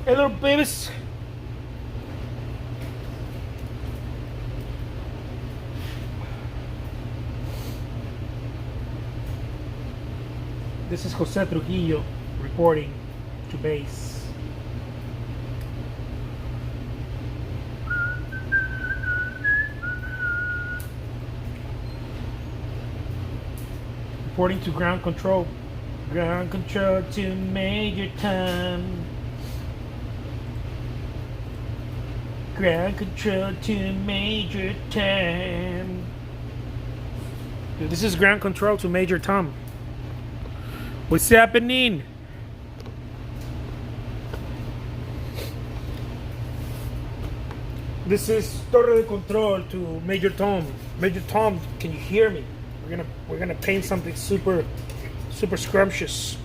Hey, little babies. This is Jose Trujillo reporting to base. Reporting to ground control. Ground control to Major Tom. Ground control to Major Tom. This is ground control to Major Tom. What's happening? This is Torre de Control to Major Tom. Major Tom, can you hear me? We're gonna paint something super scrumptious.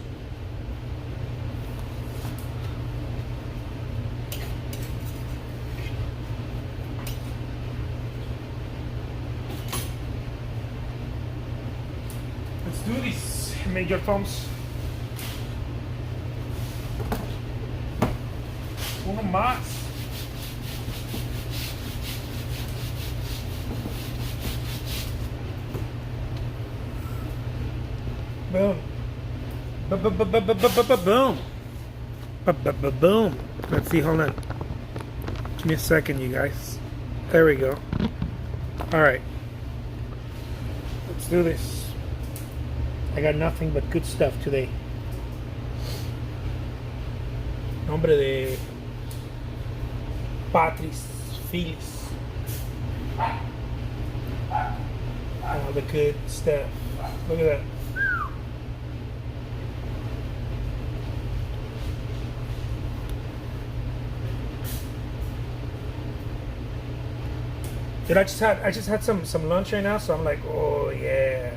Let's do this, Major Toms. Uno más. Boom. Boom. Boom. Let's see, hold on. Give me a second, you guys. There we go. Alright. Let's do this. I got nothing but good stuff today. Nombre de Patris Felix. All the good stuff. Look at that. Dude, I just had some lunch right now, so I'm like, oh yeah.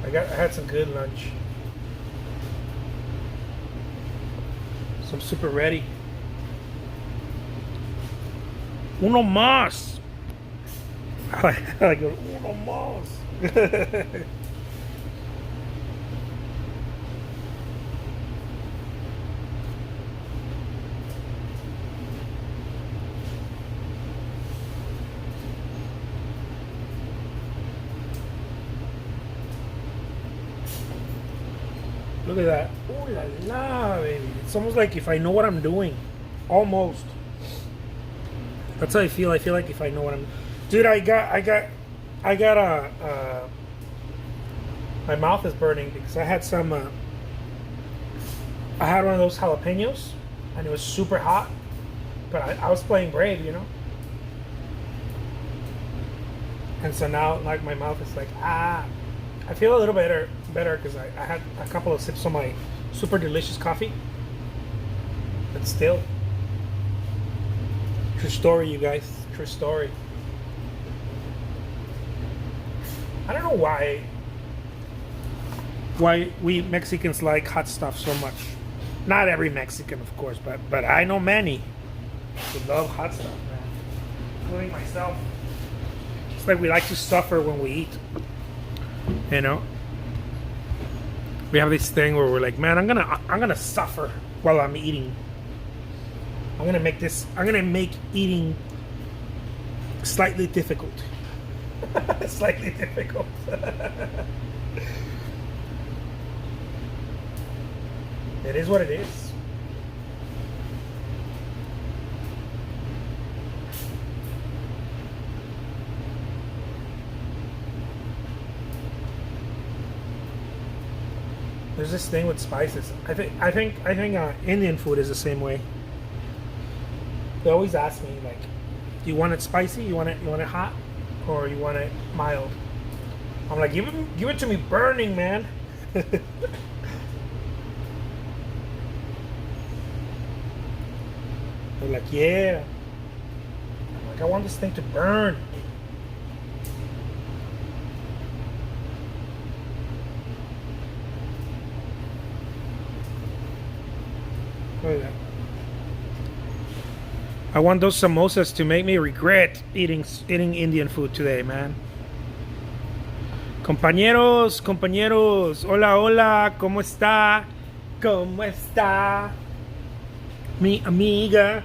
I had some good lunch. So I'm super ready. Uno más. I go, uno más. Look at that. Ooh la la, baby. It's almost like if I know what I'm doing. Almost. That's how I feel. I feel like if I know what I'm... Dude, I got a... my mouth is burning because I had some... I had one of those jalapenos and it was super hot. But I was playing brave, you know? And so now, like, my mouth is like, ah... I feel a little better because I had a couple of sips of my super delicious coffee. But still, true story, you guys. True story. I don't know why we Mexicans like hot stuff so much. Not every Mexican, of course, but I know many who love hot stuff, man, including myself. It's like we like to suffer when we eat. You know, we have this thing where we're like, man, I'm gonna suffer while I'm eating. I'm gonna make eating slightly difficult. Slightly difficult. It is what it is. There's this thing with spices. I think Indian food is the same way. They always ask me like, do you want it spicy? You want it hot, or you want it mild? I'm like, give it to me burning, man. They're like, yeah. I'm like, I want this thing to burn. Look at that. I want those samosas to make me regret eating Indian food today, man. Compañeros, hola, hola, ¿cómo está? ¿Cómo está? Mi amiga.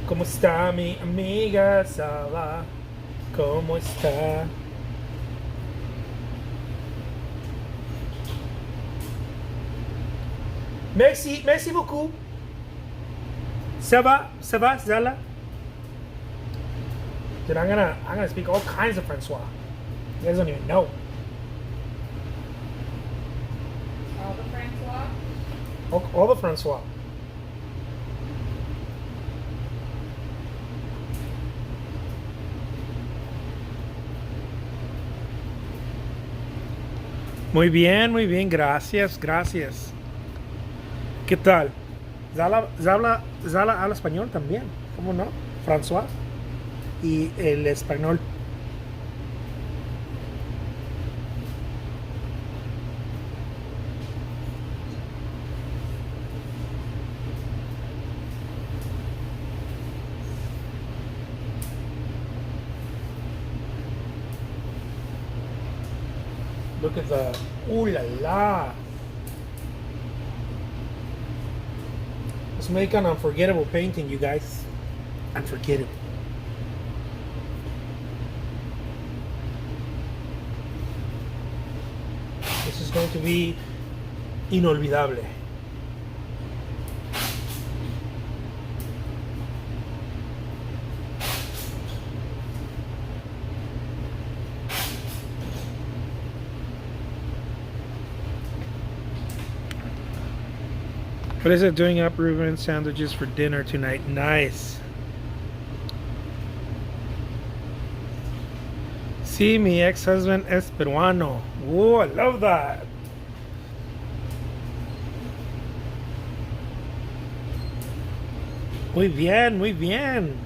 ¿Cómo está mi amiga Saba? ¿Cómo está? Merci, merci beaucoup. Ça va, Zala? Dude, I'm gonna speak all kinds of Francois. You guys don't even know. All the Francois? All the Francois. Muy bien, gracias, gracias. ¿Qué tal? Zala habla español también, ¿cómo no? François y el español. Look at the, ooh la la. Let's make an unforgettable painting, you guys. Unforgettable. This is going to be inolvidable. What is it doing up Reuben sandwiches for dinner tonight? Nice. Sí, mi ex-husband es peruano. Whoa, I love that. Muy bien, muy bien.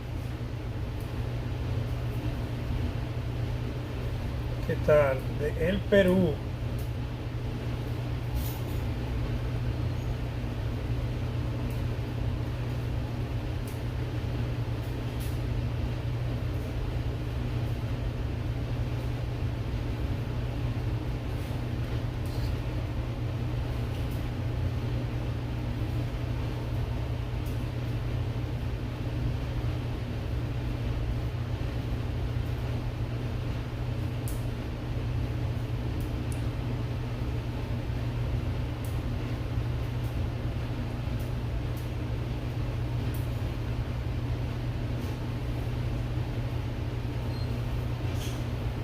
¿Qué tal? De El Perú.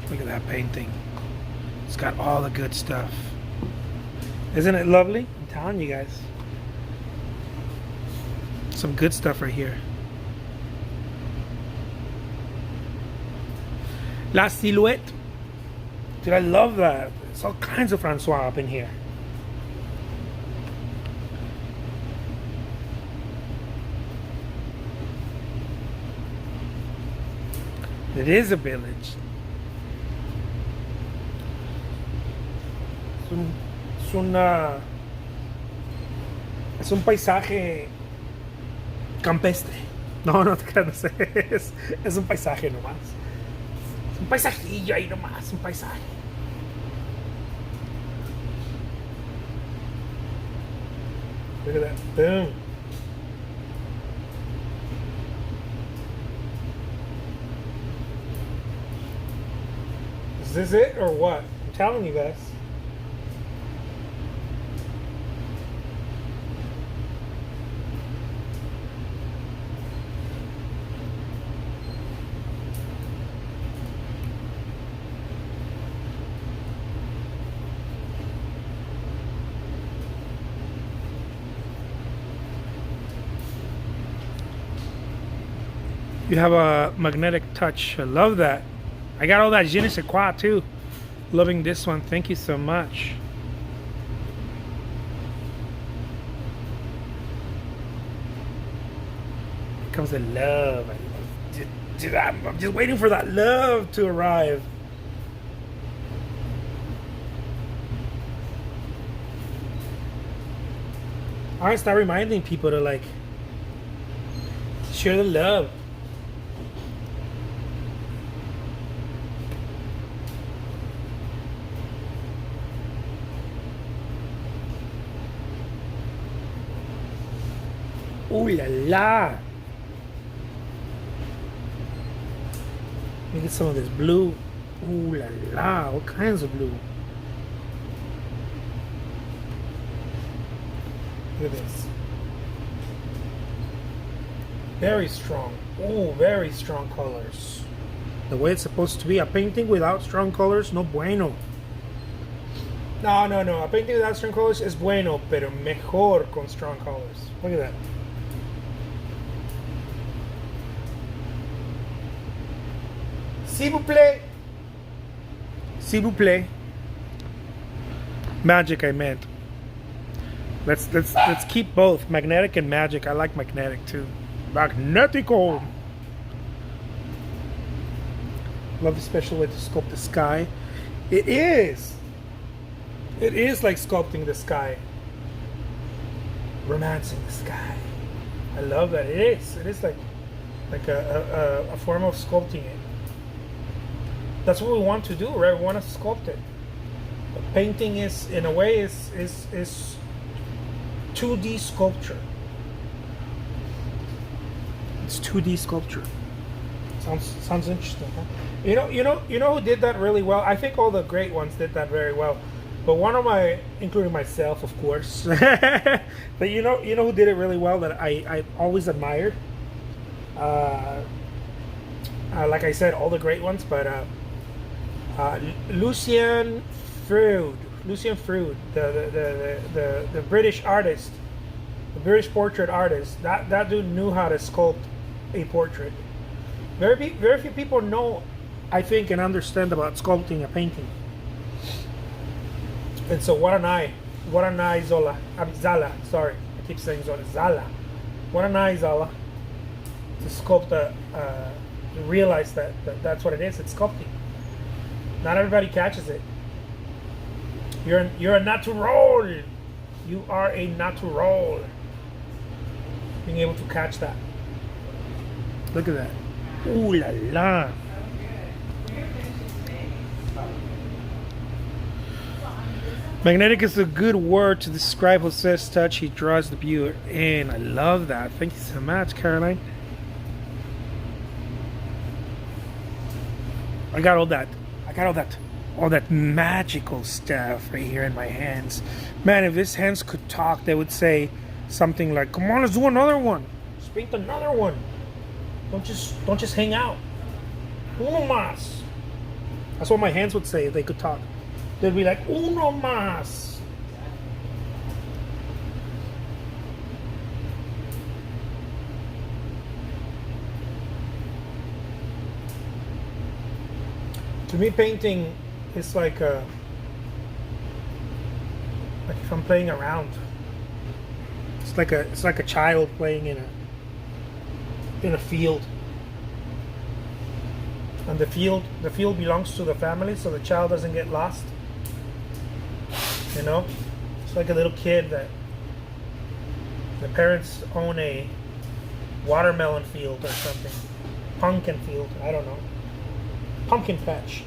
Look at that painting. It's got all the good stuff. Isn't it lovely? I'm telling you guys. Some good stuff right here. La Silhouette. Dude, I love that. There's all kinds of Francois up in here. It is a village. Es un paisaje campestre. No, no te creas, no sé. Es un paisaje nomás. Es un paisajillo ahí nomás, un paisaje. Look at that. Boom. Is this it or what? I'm telling you guys. You have a magnetic touch. I love that. I got all that je ne sais quoi too. Loving this one. Thank you so much. Here comes the love. I'm just waiting for that love to arrive. I want to start reminding people to like share the love. Ooh la la. Let me get some of this blue. Ooh la la. All kinds of blue. Look at this. Very strong. Oh, very strong colors. The way it's supposed to be. A painting without strong colors, no bueno. No, no, no. A painting without strong colors is bueno, pero mejor con strong colors. Look at that. S'il vous plaît. S'il vous plaît. Magic, I meant. Let's keep both magnetic and magic. I like magnetic too. Magnetico. Love the special way to sculpt the sky. It is. It is like sculpting the sky. Romancing the sky. I love that. It is. It is like a form of sculpting it. That's what we want to do, right? We want to sculpt it. But painting is, in a way, is 2D sculpture. It's 2D sculpture. Sounds interesting, huh? You know who did that really well? I think all the great ones did that very well. But one of my, including myself, of course. But you know who did it really well that I always admired. Like I said, all the great ones, but Lucien Freud, the British artist, the British portrait artist. That dude knew how to sculpt a portrait. Very few people know, I think, and understand about sculpting a painting. And so what an eye Zala. Sorry, I keep saying Zala. What an eye Zala to sculpt to realize that that's what it is. It's sculpting. Not everybody catches it. You're a natural. You are a natural. Being able to catch that. Look at that. Ooh la la. Magnetic is a good word to describe Jose's touch. He draws the viewer in. I love that. Thank you so much, Caroline. I got all that magical stuff right here in my hands. Man, if his hands could talk, they would say something like, "Come on, let's do another one. Let's paint another one. Don't just hang out. Uno más." That's what my hands would say if they could talk. They'd be like, "Uno más." To me, painting is like if I'm playing around. It's like a child playing in a field. And the field belongs to the family, so the child doesn't get lost. You know, it's like a little kid that the parents own a watermelon field or something, pumpkin field, I don't know, pumpkin patch,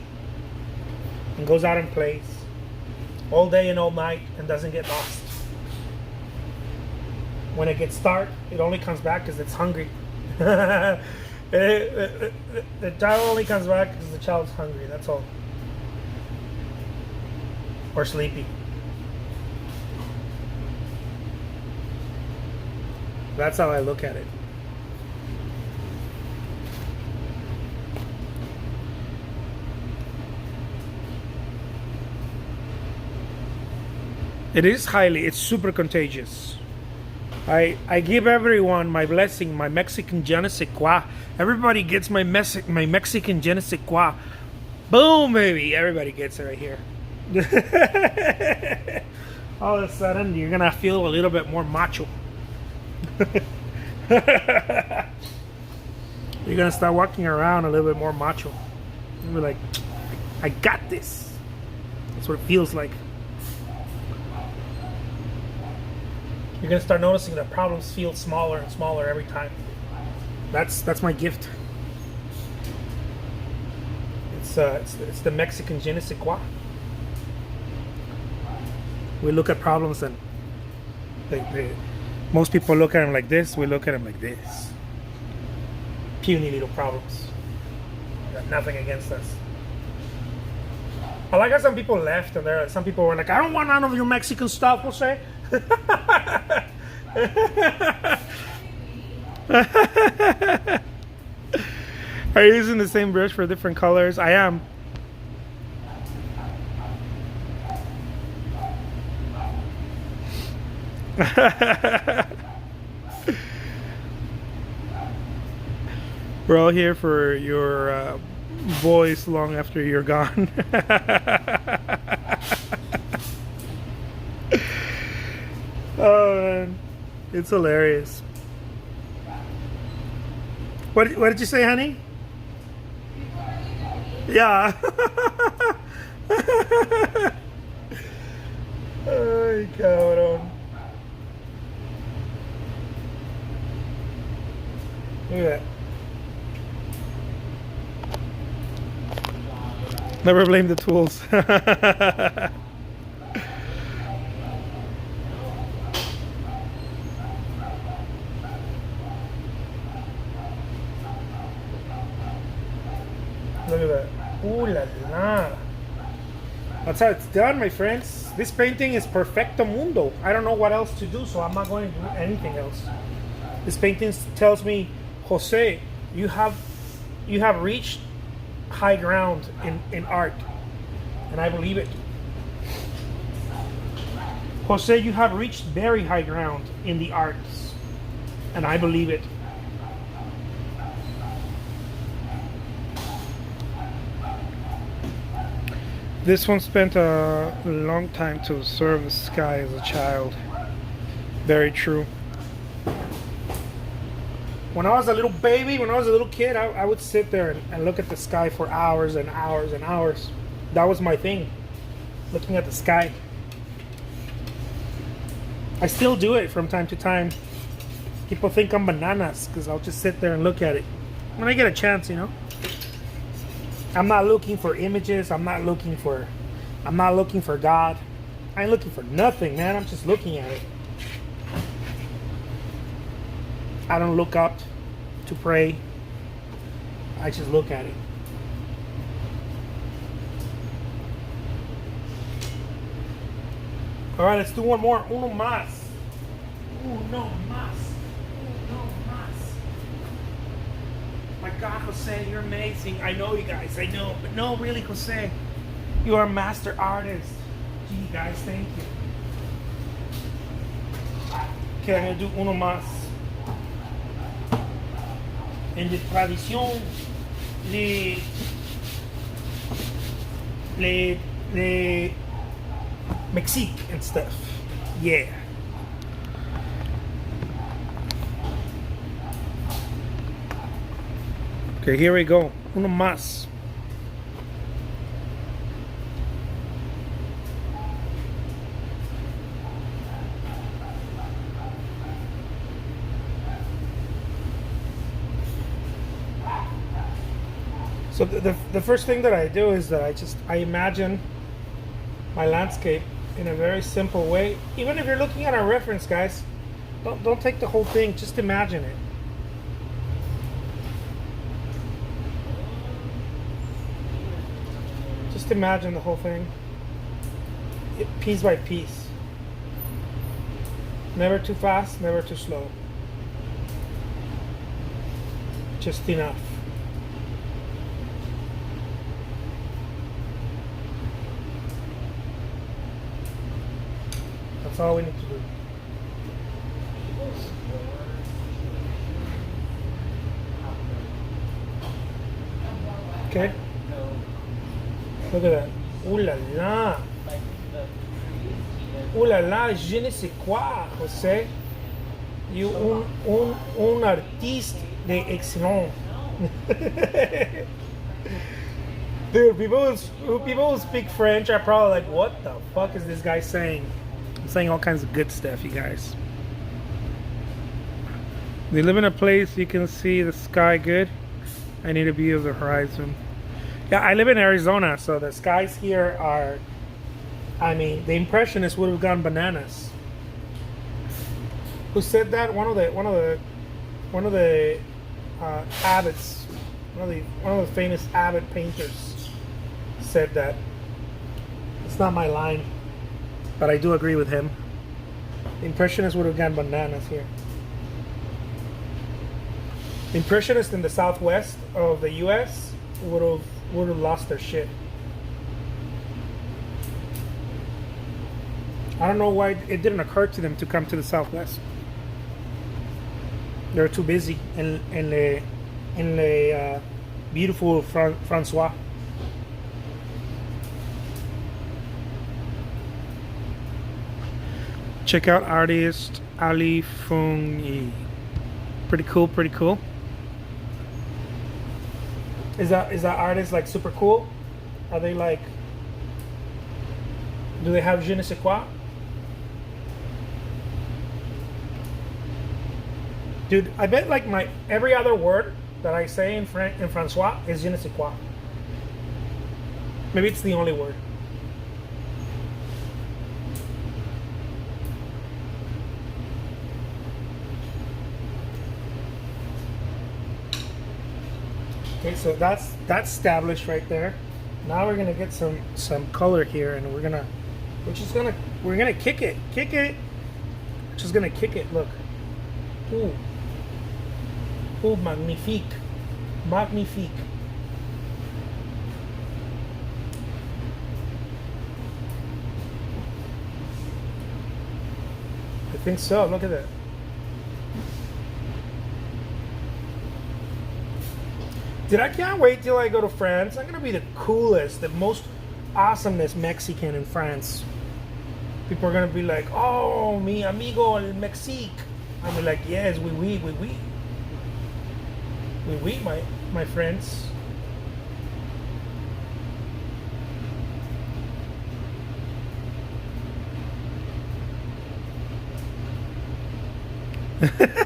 and goes out and plays all day and all night and doesn't get lost. When it gets dark, it only comes back because it's hungry. The child only comes back because the child's hungry, that's all. Or sleepy. That's how I look at it. It's super contagious. I give everyone my blessing, my Mexican je ne sais quoi. Everybody gets my Mexican je ne sais quoi. Boom, baby. Everybody gets it right here. All of a sudden, you're going to feel a little bit more macho. You're going to start walking around a little bit more macho. You'll be like, I got this. That's what it feels like. You're going to start noticing that problems feel smaller and smaller every time. That's my gift. It's the Mexican je ne sais quoi. We look at problems and Most people look at him like this. We look at him like this. Puny little problems. Got nothing against us. I like how some people left and there. Some people were like, "I don't want none of your Mexican stuff, Jose." Are you using the same brush for different colors? I am. We're all here for your voice long after you're gone. Oh man, it's hilarious. What did you say, honey? Yeah. Ay, cabrón. Look at that. Never blame the tools. Look at that. Ooh la la. That's how it's done, my friends. This painting is perfecto mundo. I don't know what else to do, so I'm not going to do anything else. This painting tells me, Jose, you have reached high ground in art. And I believe it. Jose, you have reached very high ground in the arts. And I believe it. This one spent a long time to observe the sky as a child. Very true. When I was a little baby, when I was a little kid, I would sit there and look at the sky for hours and hours and hours. That was my thing, looking at the sky. I still do it from time to time. People think I'm bananas because I'll just sit there and look at it when I get a chance, you know. I'm not looking for images. I'm not looking for God. I ain't looking for nothing, man. I'm just looking at it. I don't look up to pray. I just look at it. All right, let's do one more. Uno más. Uno más. Uno más. My God, Jose, you're amazing. I know you guys. I know. But no, really, Jose. You are a master artist. Gee, guys, thank you. Okay, I'm going to do uno más. En la tradición le Mexique and stuff. Yeah. Okay, here we go. Uno más. So the first thing that I do is that I imagine my landscape in a very simple way. Even if you're looking at a reference, guys, don't take the whole thing. Just imagine it. Just imagine the whole thing, piece by piece. Never too fast, never too slow. Just enough. That's all we need to do. Okay? Look at that. Ooh la la. Ooh la la, je ne sais quoi, Jose. You un artiste de excellent. Dude, people who speak French are probably like, what the fuck is this guy saying? I'm saying all kinds of good stuff, you guys. They live in a place you can see the sky good. I need a view of the horizon. Yeah, I live in Arizona, so the skies here are, I mean, the Impressionists would have gone bananas. Who said that? One of the abbots, one of the famous abbot painters said that. It's not my line, but I do agree with him. The Impressionists would have gone bananas here. The Impressionists in the southwest of the U.S. would have lost their shit. I don't know why it didn't occur to them to come to the southwest. They were too busy in the beautiful Francois. Check out artist Ali Fung Yi. Pretty cool, pretty cool. Is that artist like super cool? Are they like? Do they have je ne sais quoi? Dude, I bet like my every other word that I say in Francois is je ne sais quoi. Maybe it's the only word. Okay, so that's established right there. Now we're gonna get some color here, and we're gonna kick it. Just gonna kick it. Look. Ooh. Ooh, magnifique. Magnifique. I think so. Look at that. Dude, I can't wait till I go to France. I'm gonna be the coolest, the most awesomest Mexican in France. People are gonna be like, "Oh, mi amigo el Mexique." I'll be like, "Yes, oui, my friends."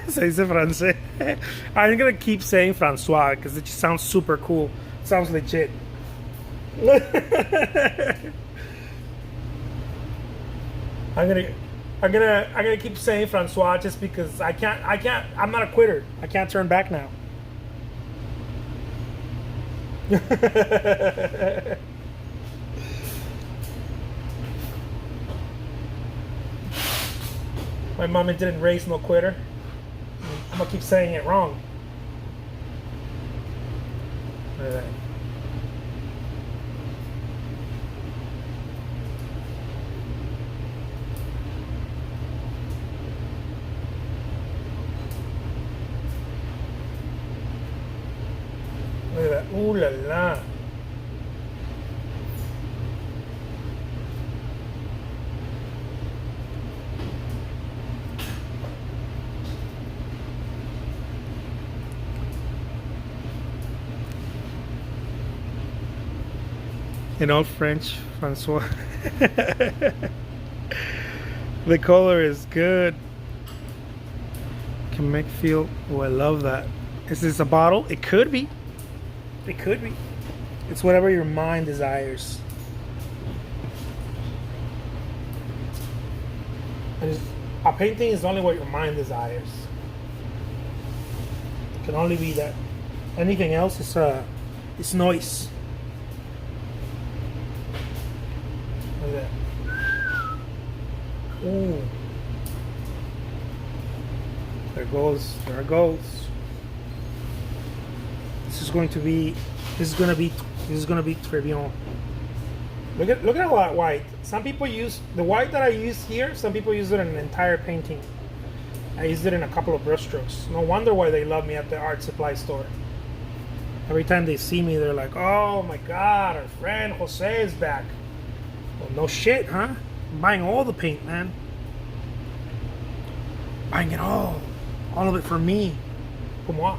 Se dice francés. I'm gonna keep saying Francois because it just sounds super cool. It sounds legit. I'm gonna keep saying Francois just because I can't. I'm not a quitter. I can't turn back now. My mommy didn't raise no quitter. I'm gonna keep saying it wrong. Look at that. Look at that. Ooh la la. In all French, Francois. The color is good. Can make feel. Oh, I love that. Is this a bottle? It could be. It could be. It's whatever your mind desires. A painting is only what your mind desires. It can only be that. Anything else is noise. Look at that. Ooh. There it goes. There it goes. This is going to be Trujillo. Look at all that white. Some people use the white that I use here. Some people use it in an entire painting. I used it in a couple of brushstrokes. No wonder why they love me at the art supply store. Every time they see me, they're like, "Oh my God, our friend Jose is back." Well, no shit, huh? I'm buying all the paint, man. Buying it all of it for me, pour moi.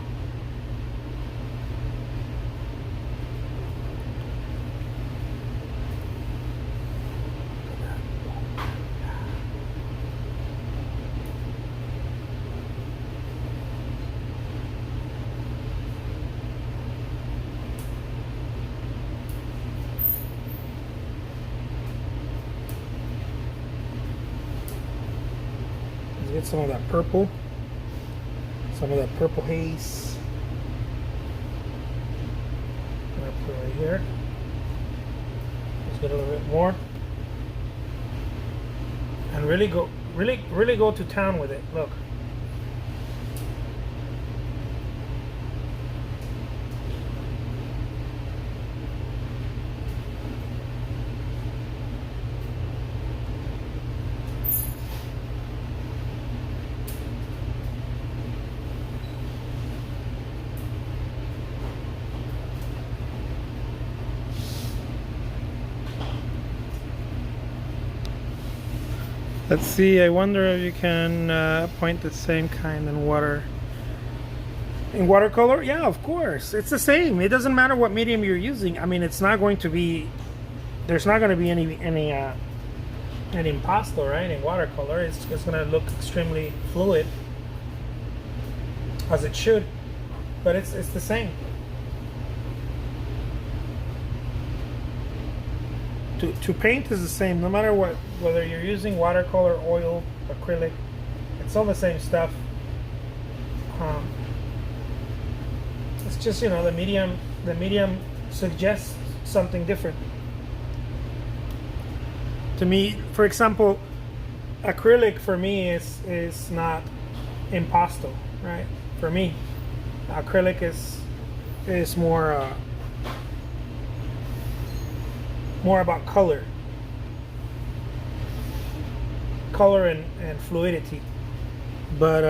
get some of that purple, haze. I'm gonna put it right here. Let's get a little bit more, and really go to town with it. Look. Let's see, I wonder if you can point the same kind in water. In watercolor? Yeah, of course. It's the same. It doesn't matter what medium you're using. I mean, it's not going to be, there's not going to be any impasto, right? In watercolor, it's going to look extremely fluid, as it should, but it's the same. To paint is the same, no matter what, whether you're using watercolor, oil, acrylic, it's all the same stuff. It's just, you know, the medium suggests something different. To me, for example, acrylic for me is not impasto, right? For me, acrylic is more about color and fluidity, but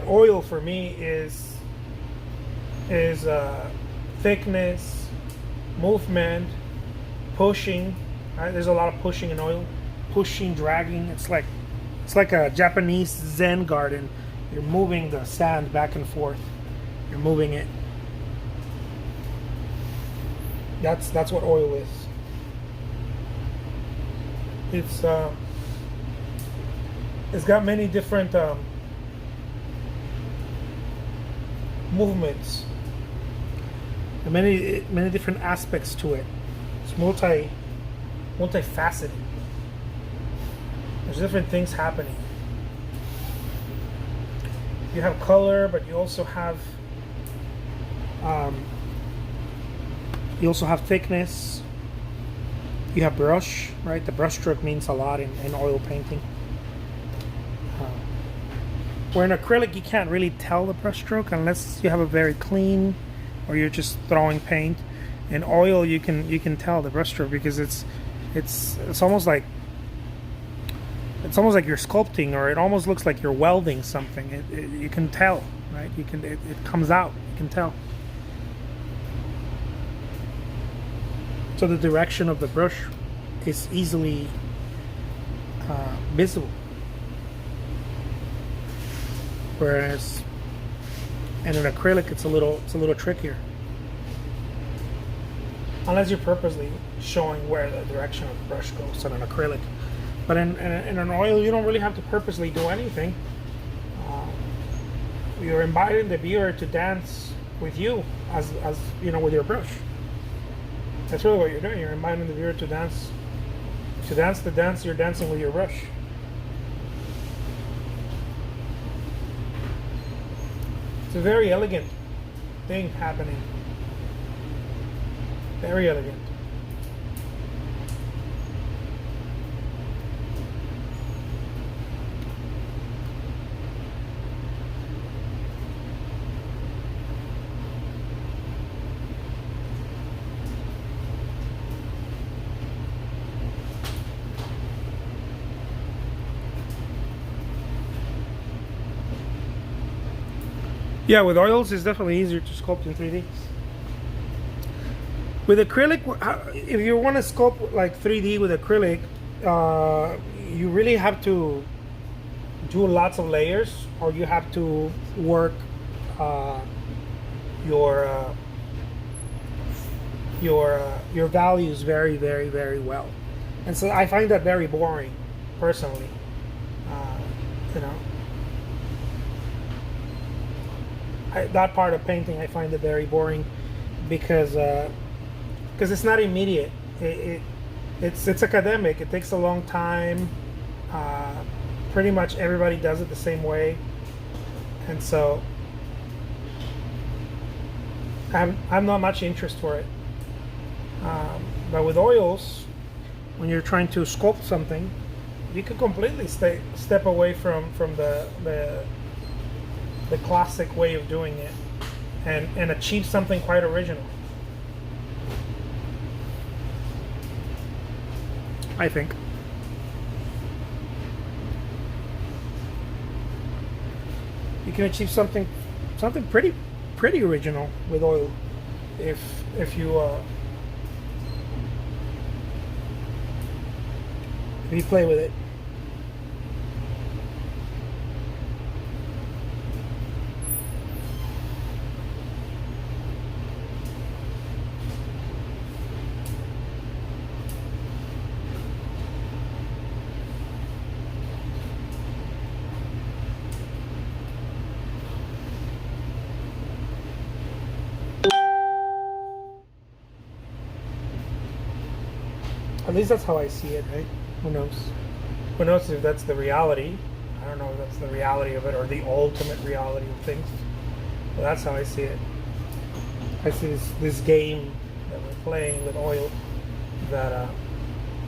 oil for me is thickness, movement, pushing, right? There's a lot of pushing in oil, pushing, dragging. It's like a Japanese Zen garden. You're moving the sand back and forth, you're moving it. That's what oil is. It's got many different movements and many different aspects to it. It's multifaceted. There's different things happening. You have color, but you also have thickness. You have brush, right? The brush stroke means a lot in oil painting. Where in acrylic you can't really tell the brush stroke unless you have a very clean, or you're just throwing paint. In oil you can tell the brush stroke because it's almost like you're sculpting, or it almost looks like you're welding something. You can tell, right? It comes out. You can tell. So the direction of the brush is easily visible. Whereas in an acrylic it's a little trickier. Unless you're purposely showing where the direction of the brush goes on an acrylic. But in an oil you don't really have to purposely do anything. You're inviting the viewer to dance with you as you know, with your brush. That's really what you're doing. You're inviting the viewer to dance the dance you're dancing with your brush. It's a very elegant thing happening. Very elegant. Yeah, with oils it's definitely easier to sculpt in 3D. With acrylic, if you want to sculpt like 3D with acrylic, you really have to do lots of layers, or you have to work your values very, very, very well. And so I find that very boring, personally. You know, that part of painting I find it very boring because it's not immediate. It's academic. It takes a long time. Uh, Pretty much everybody does it the same way, and so I'm not much interest for it. But with oils, when you're trying to sculpt something, you can completely step away from the classic way of doing it, and achieve something quite original. I think. You can achieve something pretty original with oil if you play with it. At least that's how I see it, right? Who knows? Who knows if that's the reality? I don't know if that's the reality of it or the ultimate reality of things. But that's how I see it. I see this game that we're playing with oil. That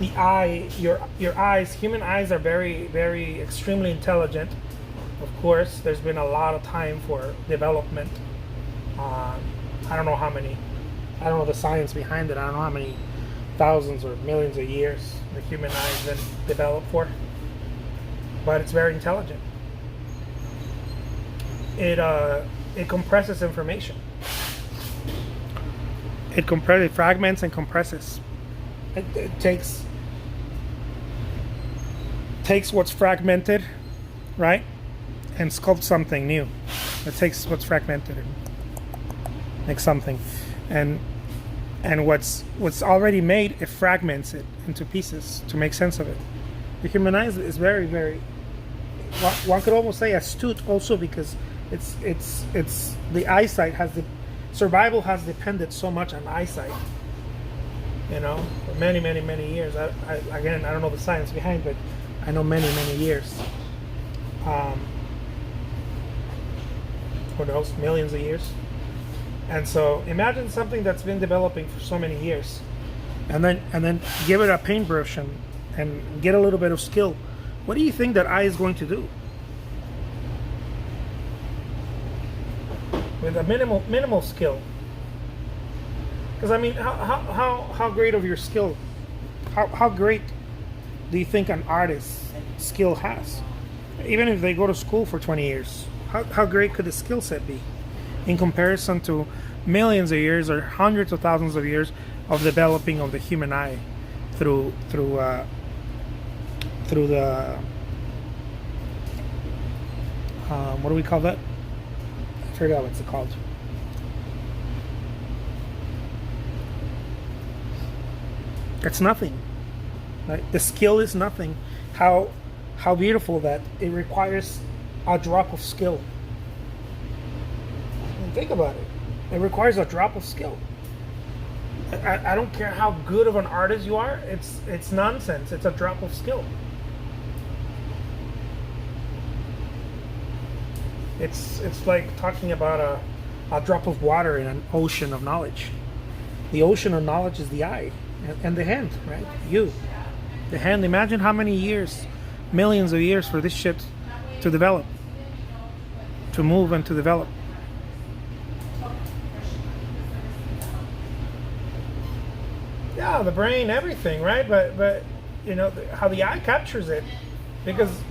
the eye, your eyes, human eyes are very extremely intelligent. Of course, there's been a lot of time for development. I don't know how many. I don't know the science behind it. I don't know how many thousands or millions of years the human eye's been developed for, but it's very intelligent. It compresses information. It fragments and compresses. It takes what's fragmented, right, and sculpts something new. It takes what's fragmented and makes something, and what's already made, it fragments it into pieces to make sense of it. The human eye is very, one could almost say astute, also because it's the eyesight survival has depended so much on eyesight, for many years. I don't know the science behind, but I know many years. Who knows, millions of years. And so imagine something that's been developing for so many years, and then give it a paintbrush and get a little bit of skill. What do you think that eye is going to do? With a minimal skill. Because I mean, how great of your skill? How great do you think an artist's skill has? Even if they go to school for 20 years, how great could the skill set be in comparison to millions of years or hundreds of thousands of years of developing of the human eye through the what do we call that? I forgot what's it called. It's nothing. Right? The skill is nothing. How beautiful that it requires a drop of skill. And think about it. It requires a drop of skill. I don't care how good of an artist you are. It's nonsense. It's a drop of skill. It's like talking about a drop of water in an ocean of knowledge. The ocean of knowledge is the eye and the hand, right? You. The hand. Imagine how many years, millions of years for this shit to develop, to move and to develop. Yeah, the brain, everything, right? But how the eye captures it, because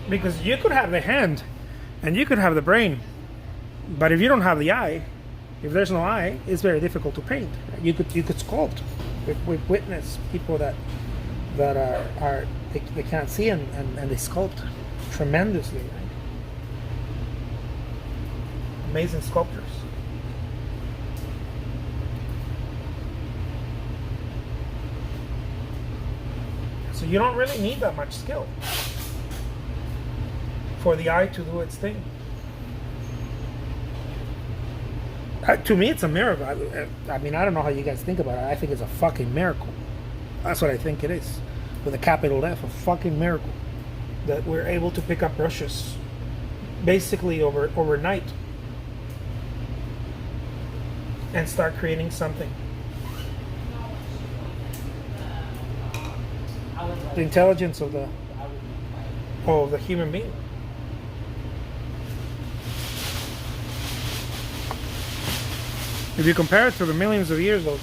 you could have the hand, and you could have the brain, but if you don't have the eye, if there's no eye, it's very difficult to paint. You could sculpt. We've witnessed people that are they can't see and they sculpt tremendously, right? Amazing sculptors. So you don't really need that much skill for the eye to do its thing. To me, it's a miracle. I mean, I don't know how you guys think about it. I think it's a fucking miracle. That's what I think it is. With a capital F, a fucking miracle. that we're able to pick up brushes basically overnight and start creating something. The intelligence of the human being. If you compare it to the millions of years of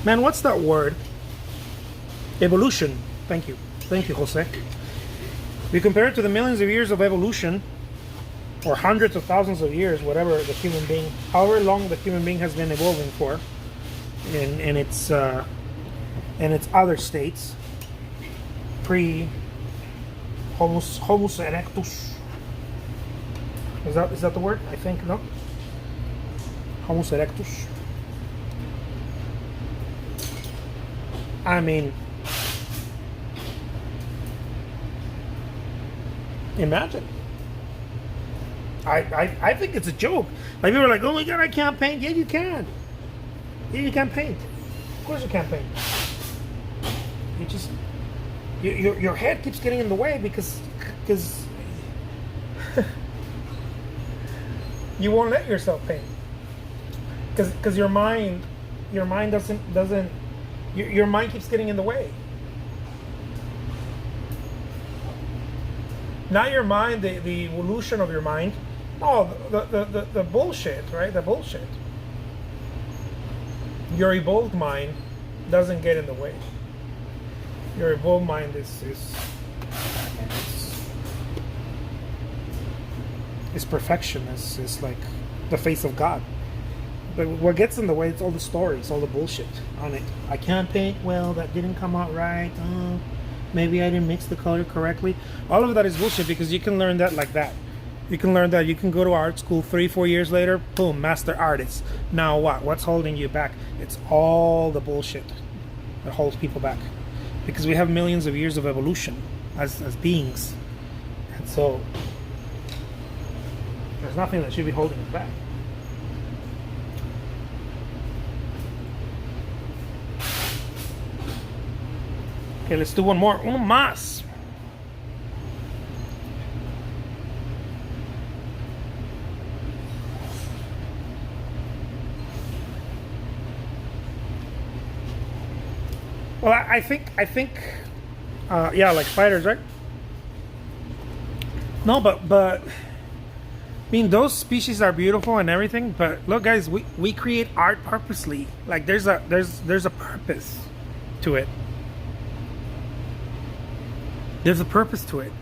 man, what's that word? Evolution. Thank you, Jose. If you compare it to the millions of years of evolution, or hundreds of thousands of years, whatever the human being, however long the human being has been evolving for, in its other states, pre Homus erectus. Is that the word? I think, no? Homus erectus. I mean, imagine. I think it's a joke. Like, people are like, oh my god, I can't paint. Yeah, you can. Yeah, you can paint. Of course you can paint. You just your head keeps getting in the way because you won't let yourself paint. Because your mind doesn't your mind keeps getting in the way. Not your mind, the evolution of your mind. No, the bullshit, right? The bullshit. Your evolved mind doesn't get in the way. Your evolved mind is perfection. It's like the face of God. But what gets in the way is all the stories, all the bullshit on it. I can't paint well. That didn't come out right. Maybe I didn't mix the color correctly. All of that is bullshit because you can learn that like that. You can learn that. You can go to art school 3-4 years later, boom, master artist. Now what? What's holding you back? It's all the bullshit that holds people back. Because we have millions of years of evolution as beings. And so there's nothing that should be holding us back. Okay, let's do one more. Uno más. Well, I think, yeah, like spiders, right? No, but I mean, those species are beautiful and everything. But look, guys, we create art purposely. Like there's a purpose to it. There's a purpose to it.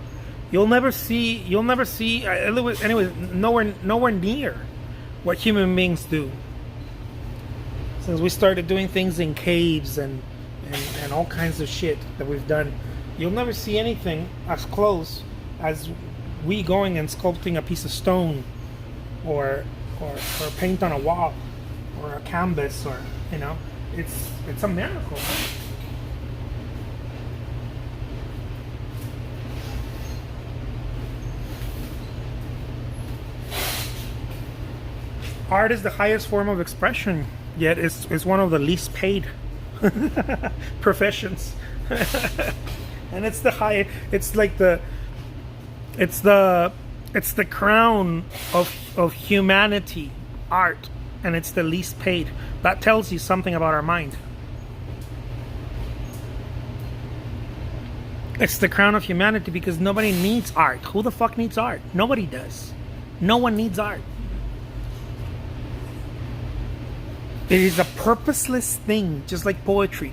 You'll never see. Anyway, nowhere near what human beings do. Since we started doing things in caves and all kinds of shit that we've done, you'll never see anything as close as we going and sculpting a piece of stone, or paint on a wall, or a canvas, or it's a miracle. Right? Art is the highest form of expression, yet it's one of the least paid professions. And it's the crown of humanity, art, and it's the least paid. That tells you something about our mind. It's the crown of humanity because nobody needs art. Who the fuck needs art? Nobody does. No one needs art. It is a purposeless thing, just like poetry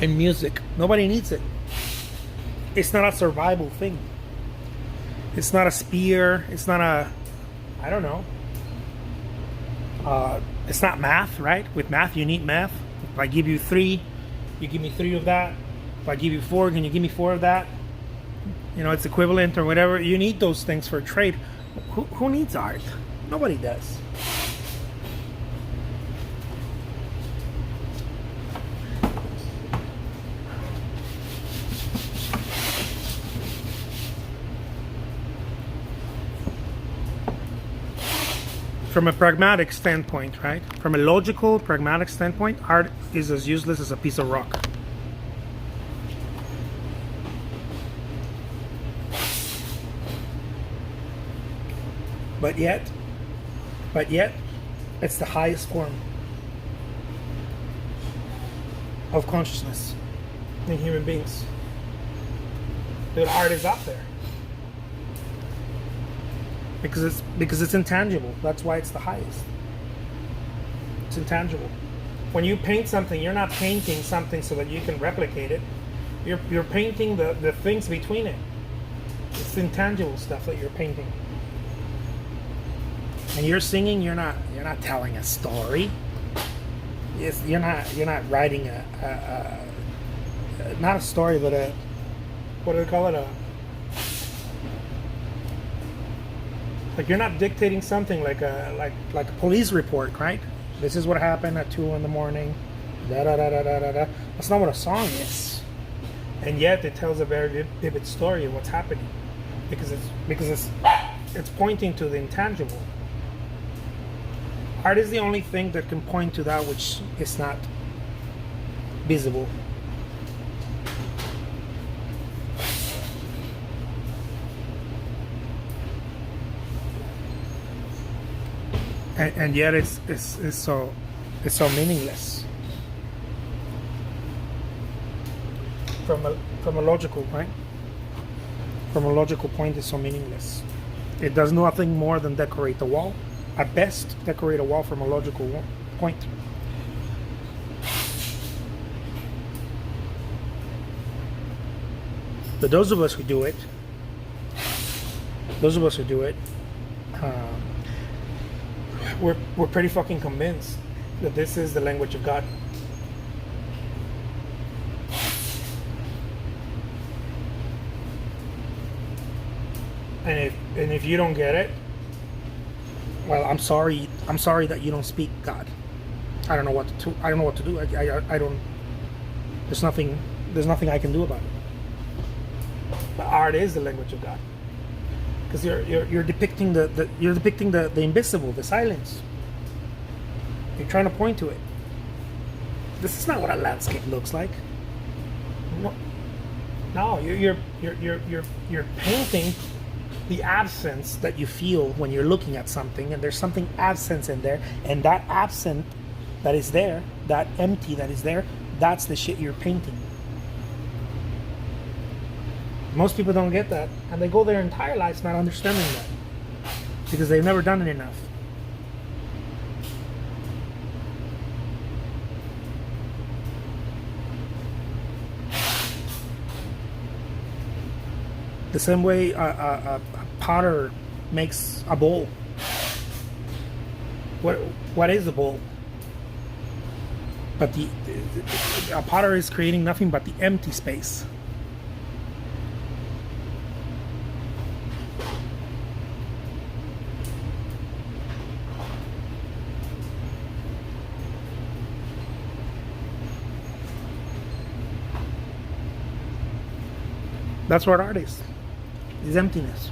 and music. Nobody needs it. It's not a survival thing. It's not a spear. It's not a, I don't know. It's not math, right? With math, you need math. If I give you 3, you give me 3 of that. If I give you 4, can you give me 4 of that? It's equivalent or whatever. You need those things for trade. Who needs art? Nobody does. from a pragmatic standpoint, right? From a logical, pragmatic standpoint, art is as useless as a piece of rock. But yet, it's the highest form of consciousness in human beings. Dude, art is up there. Because it's intangible. That's why it's the highest. It's intangible. When you paint something, you're not painting something so that you can replicate it. You're painting the things between it. It's intangible stuff that you're painting. And you're singing, you're not telling a story. You're not writing not a story, but a, what do they call it? Like you're not dictating something like a police report, right? This is what happened at 2 a.m. Da da da da da da da. That's not what a song is. And yet it tells a very vivid story of what's happening, because it's pointing to the intangible. Art is the only thing that can point to that which is not visible. And yet it's so meaningless from a logical point. From a logical point, it's so meaningless. It does nothing more than decorate the wall. At best, decorate a wall from a logical point. But those of us who do it, we're pretty fucking convinced that this is the language of God. And if you don't get it, well, I'm sorry that you don't speak God. I don't know what to do. I don't. There's nothing I can do about it. But art is the language of God. Because you're depicting the invisible, the silence. You're trying to point to it. This is not what a landscape looks like. No, you're painting the absence that you feel when you're looking at something, and there's something absent in there, and that absent that is there, that empty that is there, that's the shit you're painting. Most people don't get that, and they go their entire lives not understanding that, because they've never done it enough. The same way a potter makes a bowl. What is a bowl? But a potter is creating nothing but the empty space. That's what art is emptiness.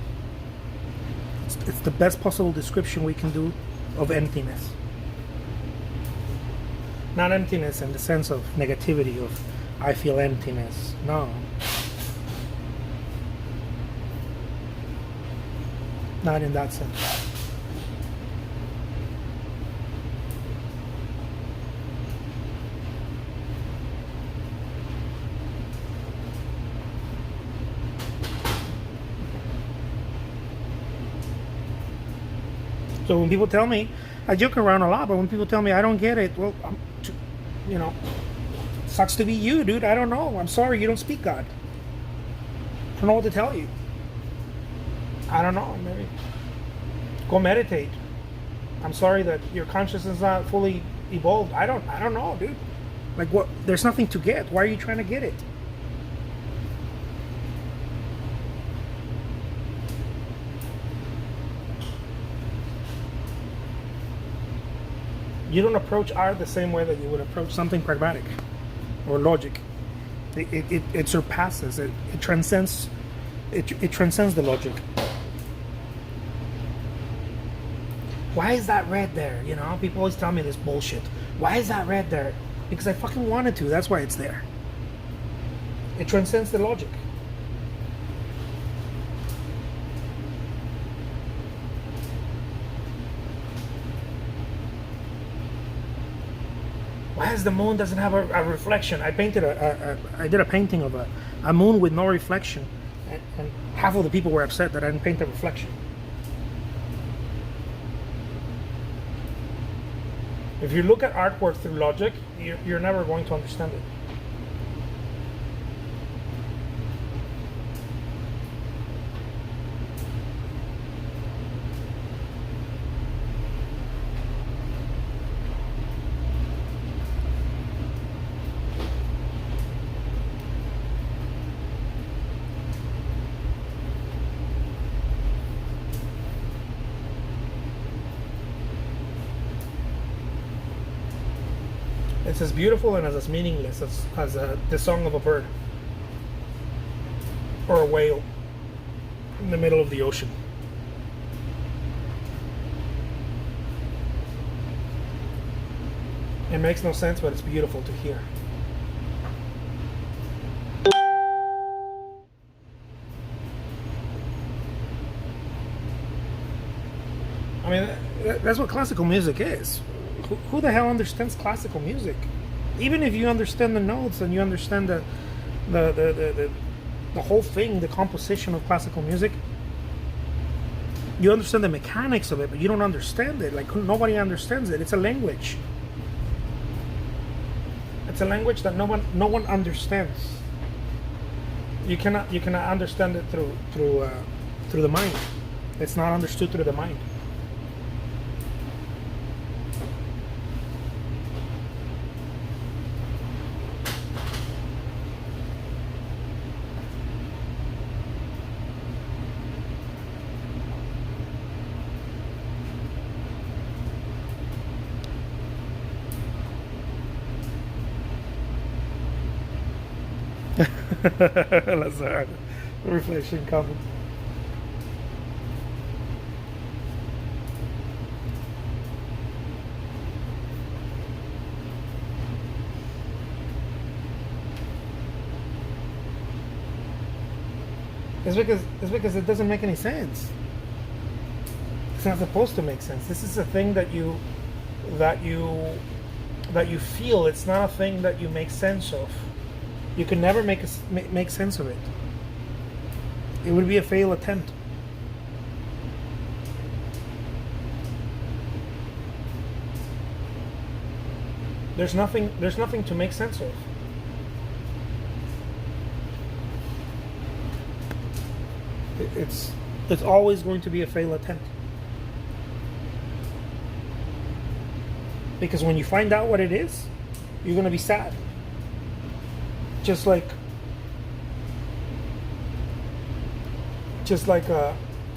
It's the best possible description we can do of emptiness. Not emptiness in the sense of negativity, of I feel emptiness. No. Not in that sense. So when people tell me, I joke around a lot, but when people tell me I don't get it, well, sucks to be you, dude. I don't know. I'm sorry you don't speak God. I don't know what to tell you. I don't know. Maybe go meditate. I'm sorry that your consciousness is not fully evolved. I don't know, dude. Like what? There's nothing to get. Why are you trying to get it? You don't approach art the same way that you would approach something pragmatic or logic. It surpasses it. It transcends the logic. Why is that red there? You know, people always tell me this bullshit. Why is that red there? Because I fucking wanted to. That's why it's there. It transcends the logic. Why is the moon doesn't have a reflection? I painted I did a painting of a moon with no reflection, and half of the people were upset that I didn't paint a reflection. If you look at artwork through logic, you're never going to understand it. It's as beautiful and as meaningless as the song of a bird or a whale in the middle of the ocean. It makes no sense, but it's beautiful to hear. I mean, that's what classical music is. Who the hell understands classical music? Even if you understand the notes and you understand the whole thing, the composition of classical music, you understand the mechanics of it, but you don't understand it. Like, nobody understands it. It's a language. It's a language that no one understands. You cannot understand it through the mind. It's not understood through the mind. Lazard, reflection comment. It's because it doesn't make any sense. It's not supposed to make sense. This is a thing that you feel. It's not a thing that you make sense of. You can never make sense of it. It would be a failed attempt. There's nothing to make sense of. It's always going to be a failed attempt. Because when you find out what it is, you're going to be sad. Just like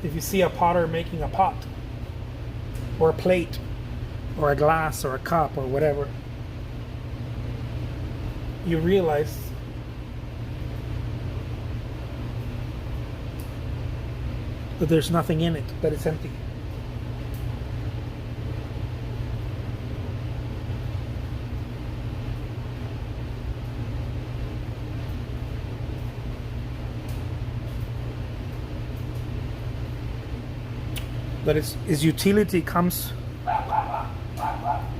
if you see a potter making a pot or a plate or a glass or a cup or whatever, you realize that there's nothing in it, that it's empty. That its utility comes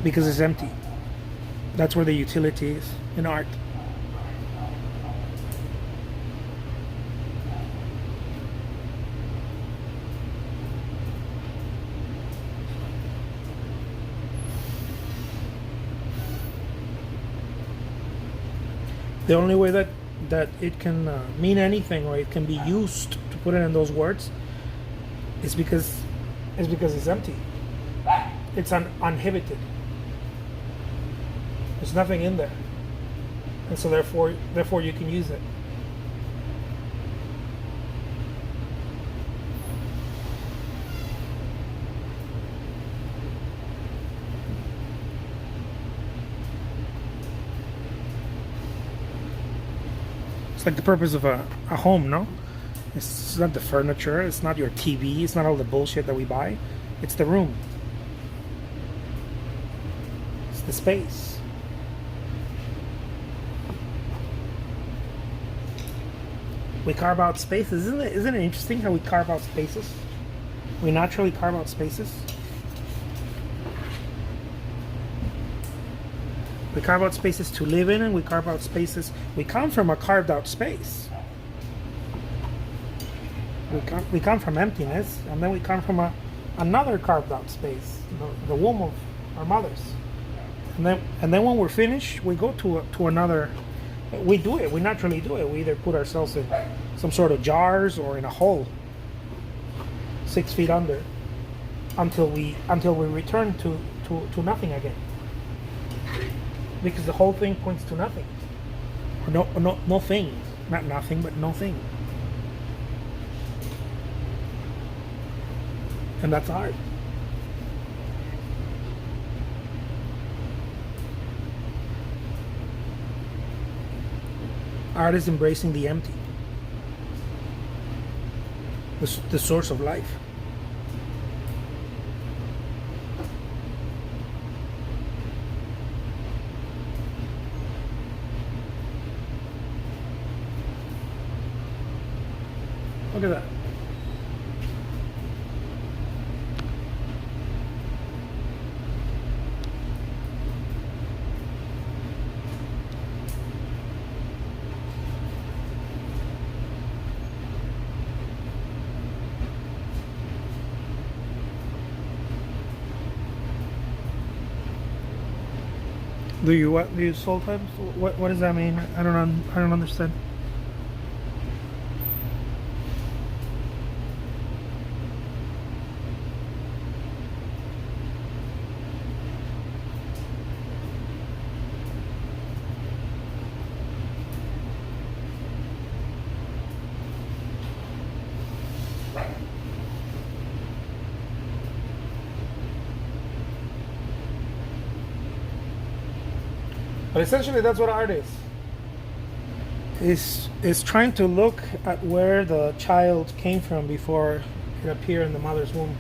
because it's empty. That's where the utility is in art. The only way that it can mean anything, or it can be used to put it in those words, is because it's empty. It's uninhibited. There's nothing in there, and so therefore you can use it. It's like the purpose of a home, no? It's not the furniture, it's not your TV, it's not all the bullshit that we buy. It's the room. the space. We carve out spaces. Isn't it interesting how we carve out spaces? We naturally carve out spaces. We carve out spaces to live in, and we carve out spaces. We come from a carved out space. We come from emptiness, and then we come from another carved out space, the womb of our mothers. And then when we're finished, we go to another. We do it. We naturally do it. We either put ourselves in some sort of jars or in a hole, 6 feet under, until we return to nothing again. Because the whole thing points to nothing. Or no thing. Not nothing, but no thing. And that's art. Art is embracing the empty. The source of life. Look at that. Do you soul types? What does that mean? I don't understand. But essentially, that's what art is. Is trying to look at where the child came from before it appeared in the mother's womb.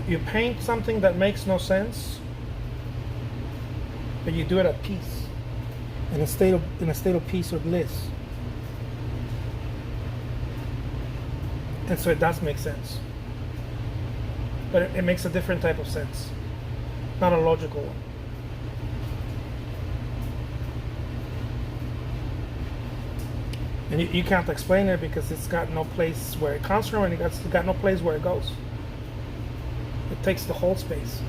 You paint something that makes no sense, but you do it at peace, in a state of peace or bliss, and so it does make sense. But it makes a different type of sense, not a logical one. And you can't explain it because it's got no place where it comes from, and it's got no place where it goes. It takes the whole space.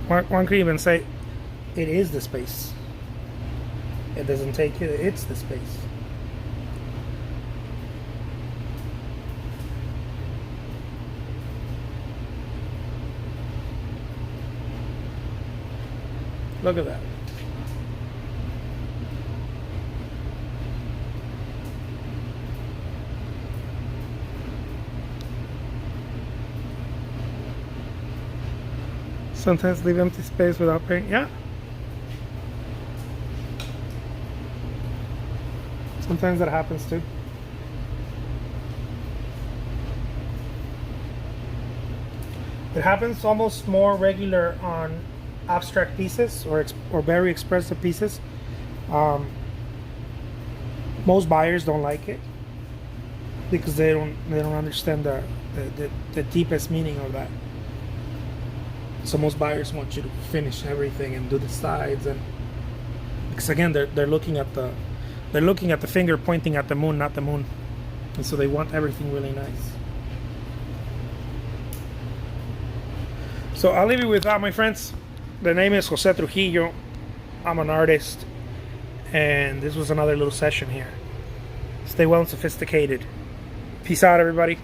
One could even say it is the space. It doesn't take it, it's the space. Look at that. Sometimes leave empty space without paint. Yeah. Sometimes that happens too. It happens almost more regular on abstract pieces or very expressive pieces. Most buyers don't like it because they don't understand the deepest meaning of that. So most buyers want you to finish everything and do the sides, and because again they're looking at the finger pointing at the moon, not the moon, and so they want everything really nice. So I'll leave you with that, my friends. The name is Jose Trujillo. I'm an artist, and this was another little session here. Stay well and sophisticated. Peace out, everybody.